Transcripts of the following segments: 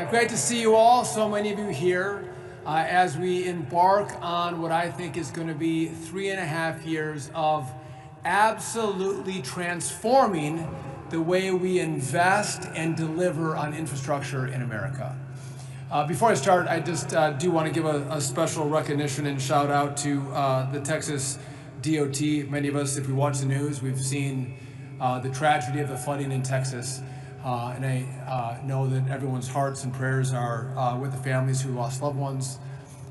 Great to see you all, so many of you here, as we embark on what I think is going to be 3.5 years of absolutely transforming the way we invest and deliver on infrastructure in America. Before I start, I just do want to give a special recognition and shout out to the Texas DOT. Many of us, if we watch the news, we've seen the tragedy of the flooding in Texas. And I know that everyone's hearts and prayers are with the families who lost loved ones.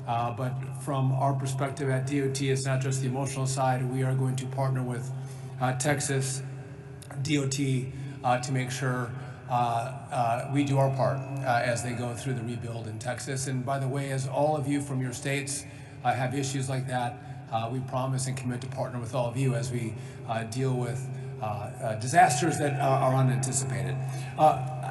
But from our perspective at DOT, it's not just the emotional side. We are going to partner with Texas DOT to make sure we do our part as they go through the rebuild in Texas. And by the way, as all of you from your states have issues like that, we promise and commit to partner with all of you as we deal with disasters that are unanticipated.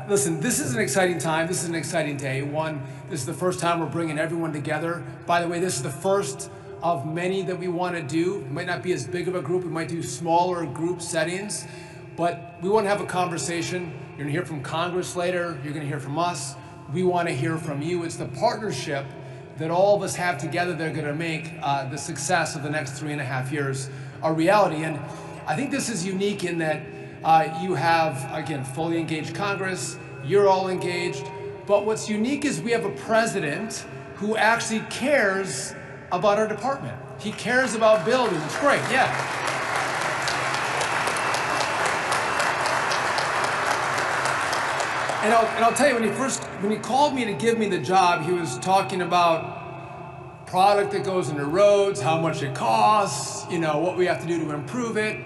Listen, this is an exciting time. This is an exciting day. One, this is the first time we're bringing everyone together. By the way, this is the first of many that we want to do. It might not be as big of a group. We might do smaller group settings, but we want to have a conversation. You're going to hear from Congress later. You're going to hear from us. We want to hear from you. It's the partnership that all of us have together that are going to make the success of the next 3.5 years a reality. And I think this is unique in that you have, again, fully engaged Congress, you're all engaged, but what's unique is we have a president who actually cares about our department. He cares about building. It's great, yeah. And I'll tell you, when he called me to give me the job, he was talking about product that goes into roads, how much it costs, what we have to do to improve it.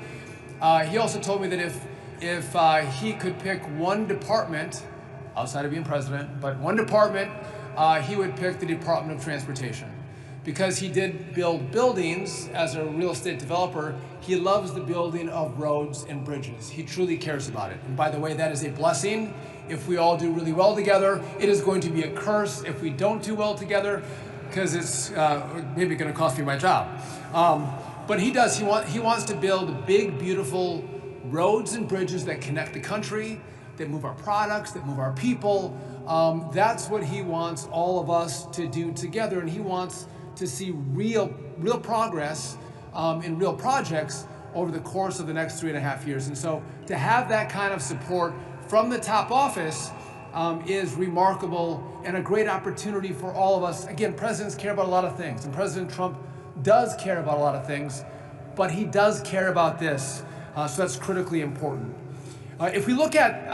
He also told me that if he could pick one department, outside of being president, but one department, he would pick the Department of Transportation. Because he did build buildings as a real estate developer, he loves the building of roads and bridges. He truly cares about it. And by the way, that is a blessing if we all do really well together. It is going to be a curse if we don't do well together, because it's maybe going to cost me my job. But he does. He wants to build big, beautiful roads and bridges that connect the country, that move our products, that move our people. That's what he wants all of us to do together, and he wants to see real progress in real projects over the course of the next 3.5 years. And so to have that kind of support from the top office is remarkable and a great opportunity for all of us. Again, presidents care about a lot of things, and President Trump does care about a lot of things, but he does care about this, so that's critically important. If we look at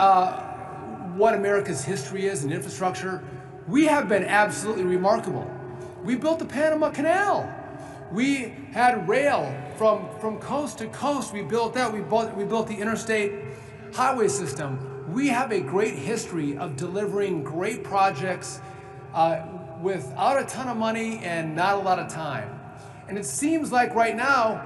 what America's history is in infrastructure, we have been absolutely remarkable. We built the Panama Canal. We had rail from coast to coast. We built that. We built the interstate highway system. We have a great history of delivering great projects without a ton of money and not a lot of time. And it seems like right now,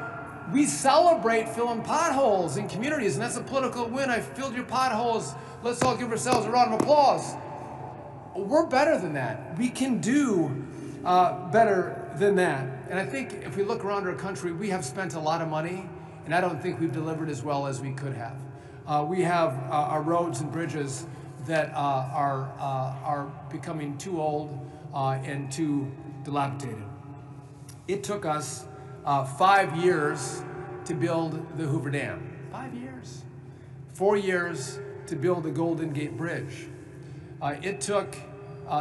we celebrate filling potholes in communities, and that's a political win. I filled your potholes. Let's all give ourselves a round of applause. We're better than that. We can do better than that. And I think if we look around our country, we have spent a lot of money, and I don't think we've delivered as well as we could have. We have our roads and bridges that are becoming too old and too dilapidated. It took us 5 years to build the Hoover Dam. 5 years. 4 years to build the Golden Gate Bridge. It took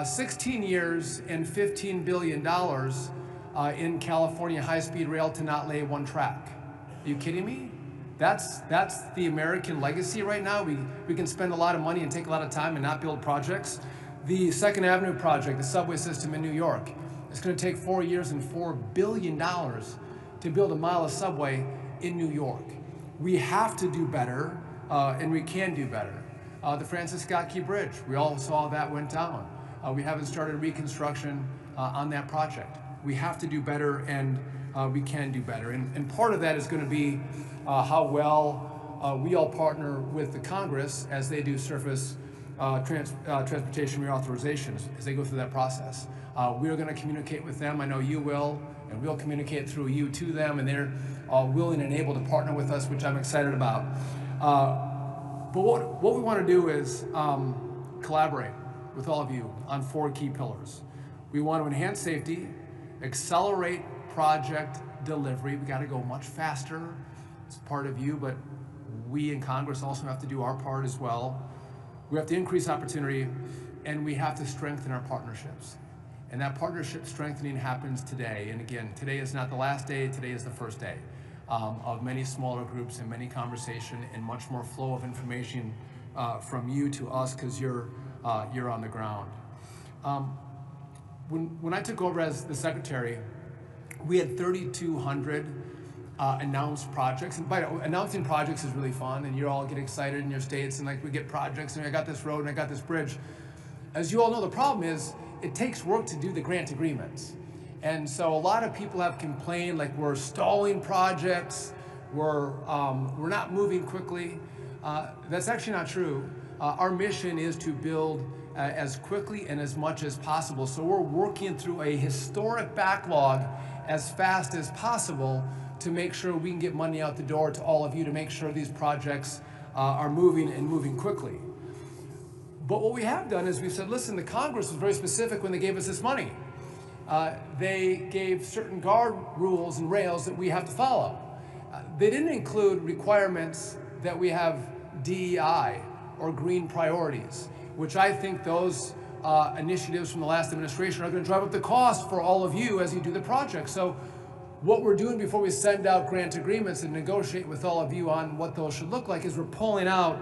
16 years and $15 billion in California high-speed rail to not lay one track. Are you kidding me? That's the American legacy right now. We can spend a lot of money and take a lot of time and not build projects. The Second Avenue project, the subway system in New York, it's going to take 4 years and $4 billion to build a mile of subway in New York. We have to do better, and we can do better. The Francis Scott Key Bridge, we all saw that went down. We haven't started reconstruction on that project. We have to do better, and we can do better. And part of that is going to be how well we all partner with the Congress as they do surface transportation reauthorizations, as they go through that process. We're going to communicate with them. I know you will, and we'll communicate through you to them, and they're willing and able to partner with us, which I'm excited about. But what we want to do is collaborate. with all of you on 4 key pillars. We want to enhance safety, accelerate project delivery. We got to go much faster. It's part of you, but we in Congress also have to do our part as well. We have to increase opportunity, and we have to strengthen our partnerships. And that partnership strengthening happens today. And again, today is not the last day, today is the first day of many smaller groups and many conversation and much more flow of information from you to us, because you're on the ground. When I took over as the secretary, we had 3,200 announced projects. And by the way, announcing projects is really fun, and you all get excited in your states, and like we get projects, and I got this road and I got this bridge. As you all know, the problem is it takes work to do the grant agreements. And so a lot of people have complained like we're stalling projects, we're not moving quickly. That's actually not true. Our mission is to build as quickly and as much as possible. So we're working through a historic backlog as fast as possible to make sure we can get money out the door to all of you to make sure these projects are moving and moving quickly. But what we have done is we said, listen, the Congress was very specific when they gave us this money. They gave certain guard rules and rails that we have to follow. They didn't include requirements that we have DEI or green priorities, which I think those initiatives from the last administration are going to drive up the cost for all of you as you do the project. So what we're doing before we send out grant agreements and negotiate with all of you on what those should look like is we're pulling out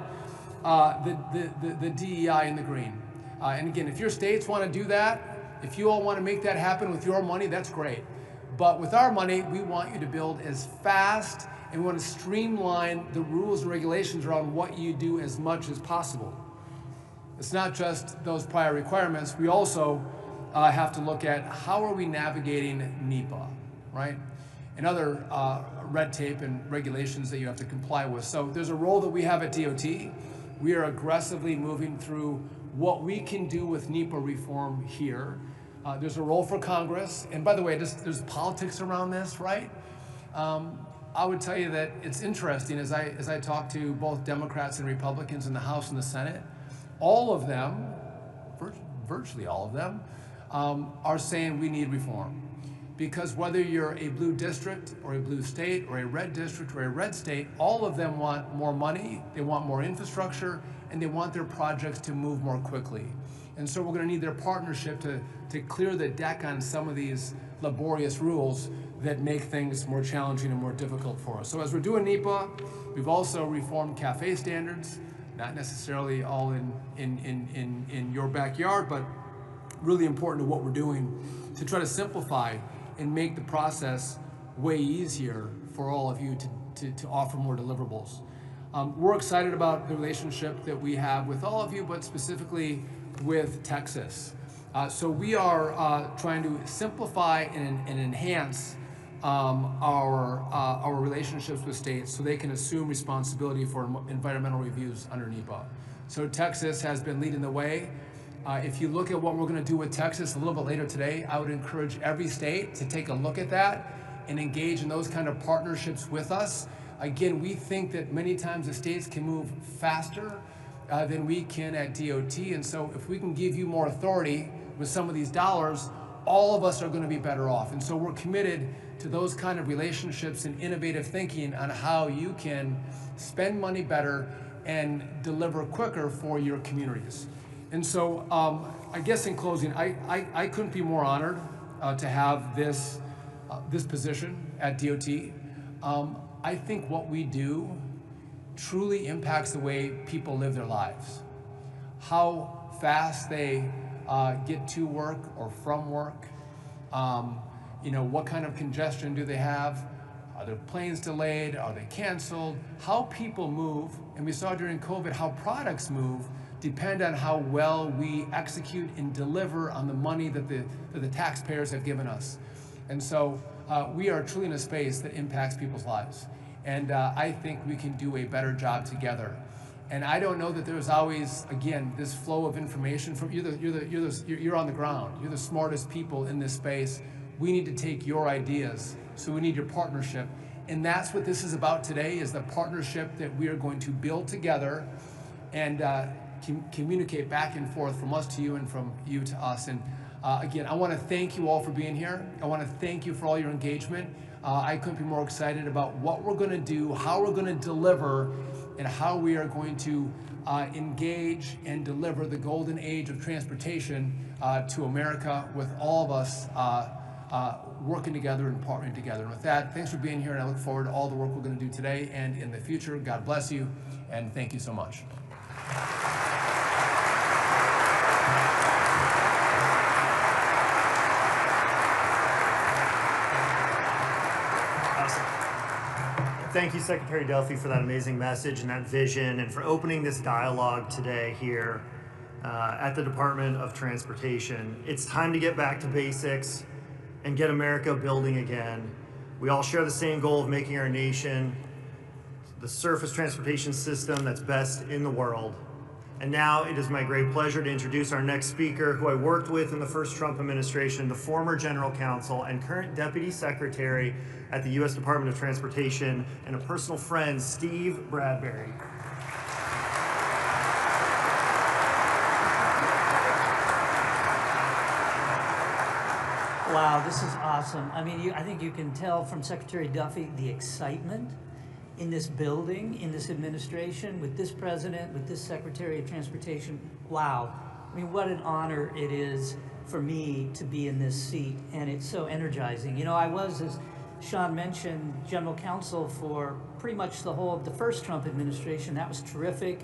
the DEI and the green. And again, if your states want to do that, if you all want to make that happen with your money, that's great. But with our money, we want you to build as fast, and we want to streamline the rules and regulations around what you do as much as possible. It's not just those prior requirements. We also have to look at how are we navigating NEPA, right? And other red tape and regulations that you have to comply with. So there's a role that we have at DOT. We are aggressively moving through what we can do with NEPA reform here. There's a role for Congress. And by the way, there's politics around this, right? I would tell you that it's interesting as I talk to both Democrats and Republicans in the House and the Senate, all of them, virtually all of them, are saying we need reform. Because whether you're a blue district or a blue state or a red district or a red state, all of them want more money, they want more infrastructure, and they want their projects to move more quickly. And so we're going to need their partnership to clear the deck on some of these laborious rules that make things more challenging and more difficult for us. So as we're doing NEPA, we've also reformed CAFE standards, not necessarily all in your backyard, but really important to what we're doing to try to simplify and make the process way easier for all of you to offer more deliverables. We're excited about the relationship that we have with all of you, but specifically with Texas. So we are trying to simplify and enhance our relationships with states so they can assume responsibility for environmental reviews under NEPA. So Texas has been leading the way. If you look at what we're going to do with Texas a little bit later today, I would encourage every state to take a look at that and engage in those kind of partnerships with us. Again, we think that many times the states can move faster than we can at DOT, and so if we can give you more authority with some of these dollars, all of us are going to be better off. And so we're committed to those kind of relationships and innovative thinking on how you can spend money better and deliver quicker for your communities. And so I guess in closing, I couldn't be more honored to have this position at DOT. I think what we do truly impacts the way people live their lives. How fast they get to work or from work. What kind of congestion do they have? Are their planes delayed? Are they canceled? How people move, and we saw during COVID how products move, depend on how well we execute and deliver on the money that the taxpayers have given us. And so we are truly in a space that impacts people's lives. And I think we can do a better job together. And I don't know that there's always, again, this flow of information from you're on the ground. You're the smartest people in this space. We need to take your ideas, so we need your partnership. And that's what this is about today, is the partnership that we are going to build together and communicate back and forth from us to you and from you to us. And again, I want to thank you all for being here. I want to thank you for all your engagement. I couldn't be more excited about what we're going to do, how we're going to deliver, and how we are going to engage and deliver the golden age of transportation to America, with all of us working together and partnering together. And with that, thanks for being here, and I look forward to all the work we're going to do today and in the future. God bless you, and thank you so much. Thank you, Secretary Duffy, for that amazing message and that vision, and for opening this dialogue today here at the Department of Transportation. It's time to get back to basics and get America building again. We all share the same goal of making our nation the surface transportation system that's best in the world. And now it is my great pleasure to introduce our next speaker, who I worked with in the first Trump administration, the former General Counsel and current Deputy Secretary at the U.S. Department of Transportation, and a personal friend, Steve Bradbury. Wow, this is awesome. I mean, I think you can tell from Secretary Duffy the excitement in this building, in this administration, with this president, with this Secretary of Transportation. Wow. I mean, what an honor it is for me to be in this seat, and it's so energizing. You know, I was, as Sean mentioned, General Counsel for pretty much the whole of the first Trump administration. That was terrific.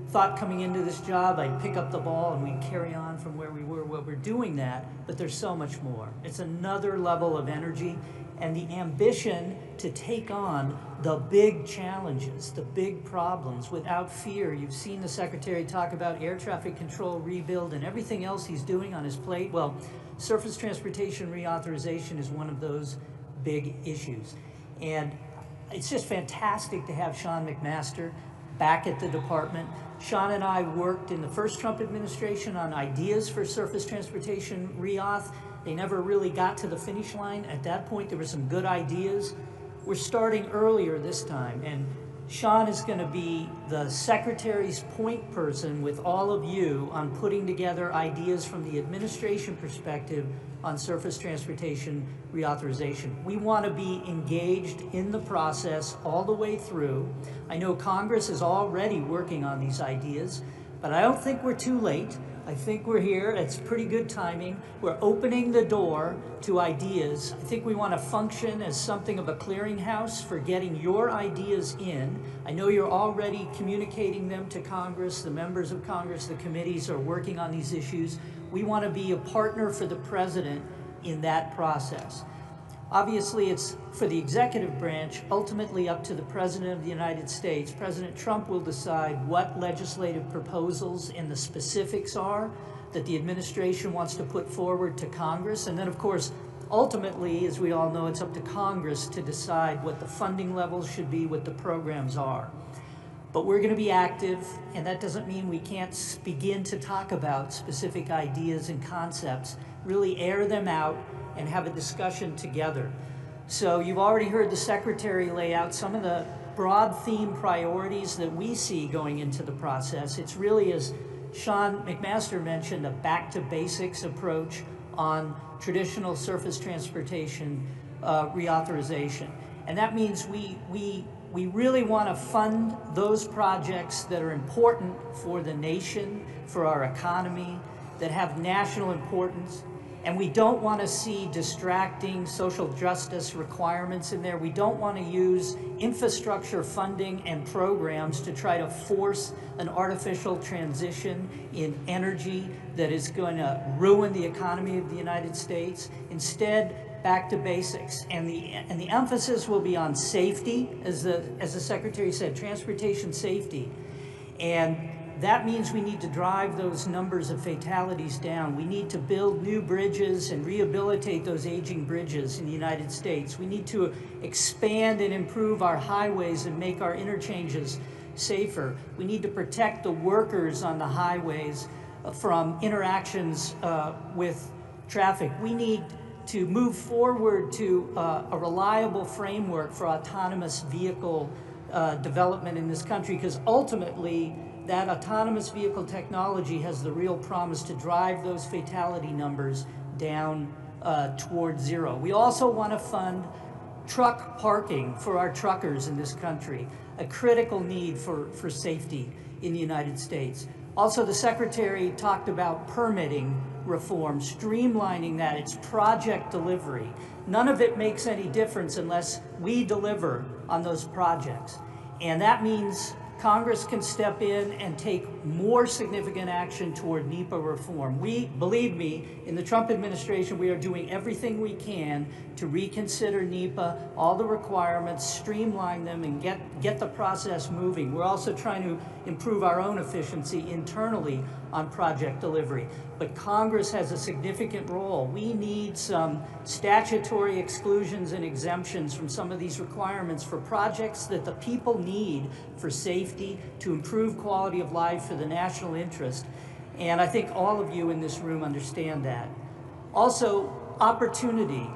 Thought coming into this job I'd pick up the ball and we'd carry on from where we were. Well, we're doing that, but there's so much more. It's another level of energy and the ambition to take on the big challenges, the big problems without fear. You've seen the Secretary talk about air traffic control rebuild and everything else he's doing on his plate. Well, surface transportation reauthorization is one of those big issues. And it's just fantastic to have Sean McMaster back at the department. Sean and I worked in the first Trump administration on ideas for surface transportation reauth. They never really got to the finish line. At that point, there were some good ideas. We're starting earlier this time, and Sean is going to be the Secretary's point person with all of you on putting together ideas from the administration perspective on surface transportation reauthorization. We want to be engaged in the process all the way through. I know Congress is already working on these ideas, but I don't think we're too late. I think we're here. It's pretty good timing. We're opening the door to ideas. I think we want to function as something of a clearinghouse for getting your ideas in. I know you're already communicating them to Congress. The members of Congress, the committees are working on these issues. We want to be a partner for the president in that process. Obviously, it's for the executive branch, ultimately up to the President of the United States. President Trump will decide what legislative proposals and the specifics are that the administration wants to put forward to Congress. And then, of course, ultimately, as we all know, it's up to Congress to decide what the funding levels should be, what the programs are. But we're going to be active, and that doesn't mean we can't begin to talk about specific ideas and concepts, really air them out, and have a discussion together. So you've already heard the Secretary lay out some of the broad theme priorities that we see going into the process. It's really, as Sean McMaster mentioned, a back-to-basics approach on traditional surface transportation reauthorization. And that means we really want to fund those projects that are important for the nation, for our economy, that have national importance. And we don't want to see distracting social justice requirements in there. We don't want to use infrastructure funding and programs to try to force an artificial transition in energy that is going to ruin the economy of the United States. Instead, back to basics. And the emphasis will be on safety, as the Secretary said, transportation safety. And that means we need to drive those numbers of fatalities down. We need to build new bridges and rehabilitate those aging bridges in the United States. We need to expand and improve our highways and make our interchanges safer. We need to protect the workers on the highways from interactions with traffic. We need to move forward to a reliable framework for autonomous vehicle development in this country, because ultimately that autonomous vehicle technology has the real promise to drive those fatality numbers down toward zero. We also want to fund truck parking for our truckers in this country, a critical need for safety in the United States. Also, the Secretary talked about permitting reform, streamlining that, it's project delivery. None of it makes any difference unless we deliver on those projects. And that means Congress can step in and take more significant action toward NEPA reform. We, believe me, in the Trump administration, we are doing everything we can to reconsider NEPA, all the requirements, streamline them, and get the process moving. We're also trying to improve our own efficiency internally on project delivery. But Congress has a significant role. We need some statutory exclusions and exemptions from some of these requirements for projects that the people need for safety, to improve quality of life for the national interest. And I think all of you in this room understand that. Also, opportunity.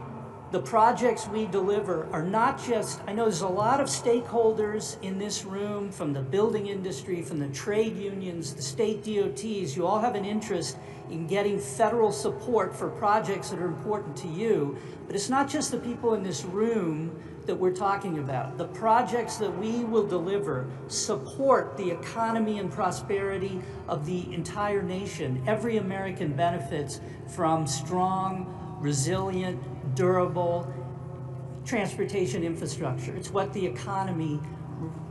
The projects we deliver are not just, I know there's a lot of stakeholders in this room, from the building industry, from the trade unions, the state DOTs, you all have an interest in getting federal support for projects that are important to you. But it's not just the people in this room that we're talking about. The projects that we will deliver support the economy and prosperity of the entire nation. Every American benefits from strong, resilient, durable transportation infrastructure. It's what the economy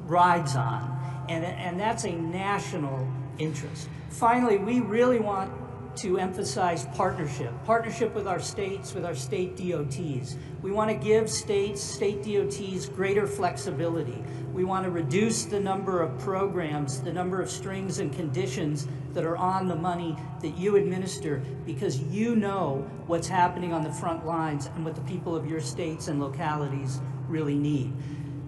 rides on, and that's a national interest. Finally, we really want to emphasize partnership with our states, with our state DOTs. We want to give state DOTs greater flexibility. We want to reduce the number of programs, the number of strings and conditions that are on the money that you administer, because you know what's happening on the front lines and what the people of your states and localities really need.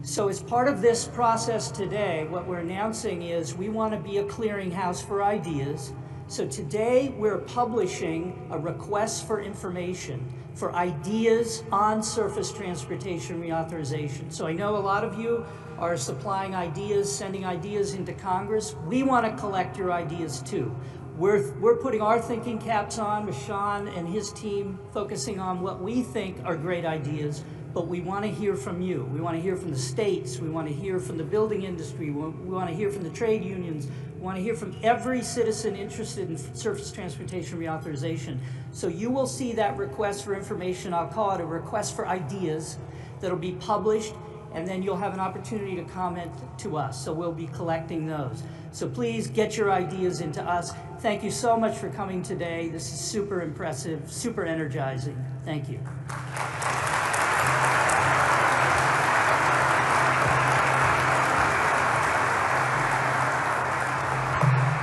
So as part of this process today, what we're announcing is we want to be a clearinghouse for ideas. So today we're publishing a request for information for ideas on surface transportation reauthorization. So I know a lot of you are supplying ideas, sending ideas into Congress. We want to collect your ideas too. We're putting our thinking caps on with Sean and his team, focusing on what we think are great ideas, but we want to hear from you. We want to hear from the states. We want to hear from the building industry. We want to hear from the trade unions. We want to hear from every citizen interested in surface transportation reauthorization. So you will see that request for information. I'll call it a request for ideas that'll be published, and then you'll have an opportunity to comment to us. So we'll be collecting those. So please get your ideas into us. Thank you so much for coming today. This is super impressive, super energizing. Thank you.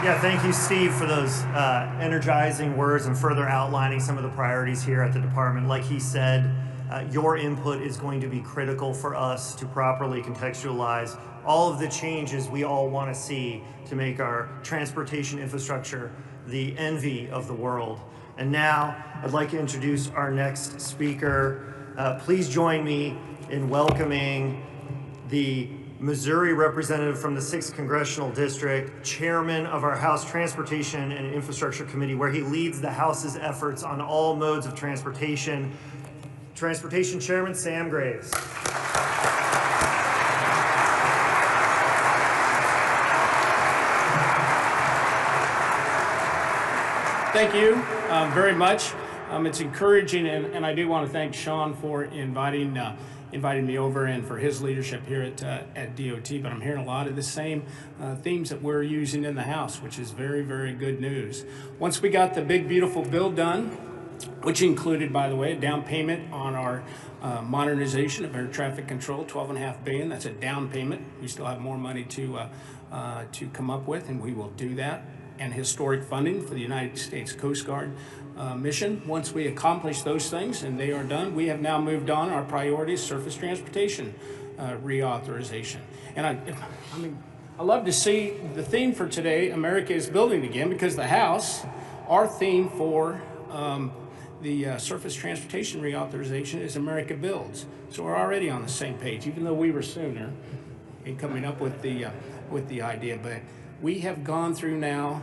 Yeah, thank you, Steve, for those energizing words and further outlining some of the priorities here at the department. Like he said, your input is going to be critical for us to properly contextualize all of the changes we all want to see to make our transportation infrastructure the envy of the world. And now I'd like to introduce our next speaker. Please join me in welcoming the Missouri representative from the 6th Congressional District, chairman of our House Transportation and Infrastructure Committee, where he leads the House's efforts on all modes of transportation. Transportation Chairman Sam Graves. Thank you very much. It's encouraging, and I do want to thank Sean for inviting me over and for his leadership here at DOT. But I'm hearing a lot of the same themes that we're using in the House, which is very, very good news. Once we got the big, beautiful bill done, which included, by the way, a down payment on our modernization of air traffic control, $12.5 billion. That's a down payment. We still have more money to come up with, and we will do that. And historic funding for the United States Coast Guard mission. Once we accomplish those things and they are done, we have now moved on our priorities, surface transportation reauthorization. And I love to see the theme for today, America is Building Again, because the House, our theme for the surface transportation reauthorization is America Builds. So we're already on the same page, even though we were sooner in coming up with the idea. But We have gone through now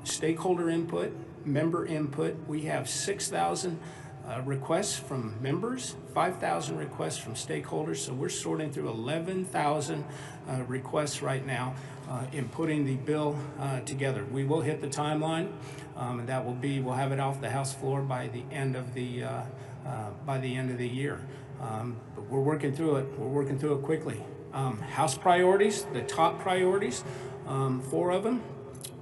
stakeholder input, member input. We have 6,000 requests from members, 5,000 requests from stakeholders. So we're sorting through 11,000 requests right now in putting the bill together. We will hit the timeline, and that will be, we'll have it off the House floor by the end of the year. But we're working through it. We're working through it quickly. House priorities, the top priorities, 4 of them.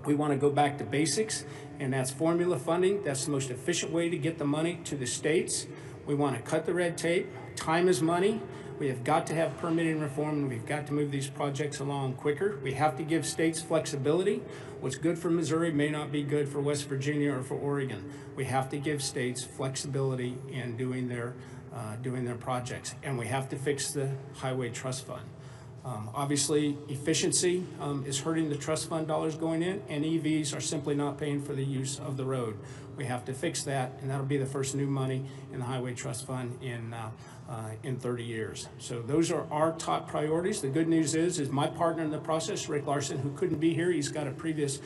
We want to go back to basics, and that's formula funding. That's the most efficient way to get the money to the states. We want to cut the red tape. Time is money. We have got to have permitting reform, and we've got to move these projects along quicker. We have to give states flexibility. What's good for Missouri may not be good for West Virginia or for Oregon. We have to give states flexibility in doing their projects, and we have to fix the highway trust fund. Obviously, efficiency is hurting the trust fund dollars going in, and EVs are simply not paying for the use of the road. We have to fix that, and that'll be the first new money in the highway trust fund in 30 years. So those are our top priorities. The good news is my partner in the process, Rick Larson, who couldn't be here. He's got a previous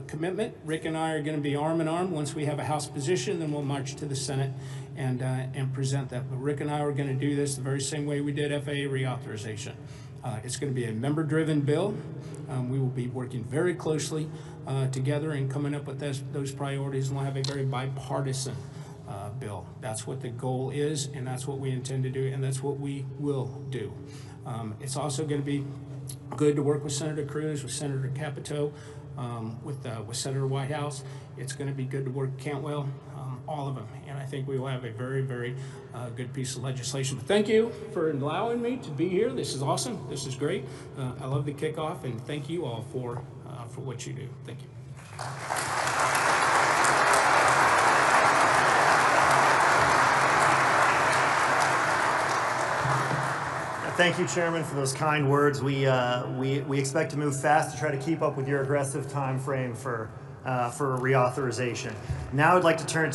commitment. Rick and I are going to be arm in arm. Once we have a House position, then we'll march to the Senate and present that. But Rick and I are going to do this the very same way we did FAA reauthorization. It's going to be a member-driven bill. We will be working very closely together and coming up with those priorities, and we'll have a very bipartisan bill. That's what the goal is, and that's what we intend to do, and that's what we will do. It's also going to be good to work with Senator Cruz, with Senator Capito, with Senator Whitehouse. It's going to be good to work with Cantwell, all of them, and I think we will have a very, very good piece of legislation. But thank you for allowing me to be here. This is awesome. This is great. I love the kickoff, and thank you all for what you do. Thank you. Thank you, Chairman, for those kind words. We expect to move fast to try to keep up with your aggressive time frame for reauthorization. Now I'd like to turn to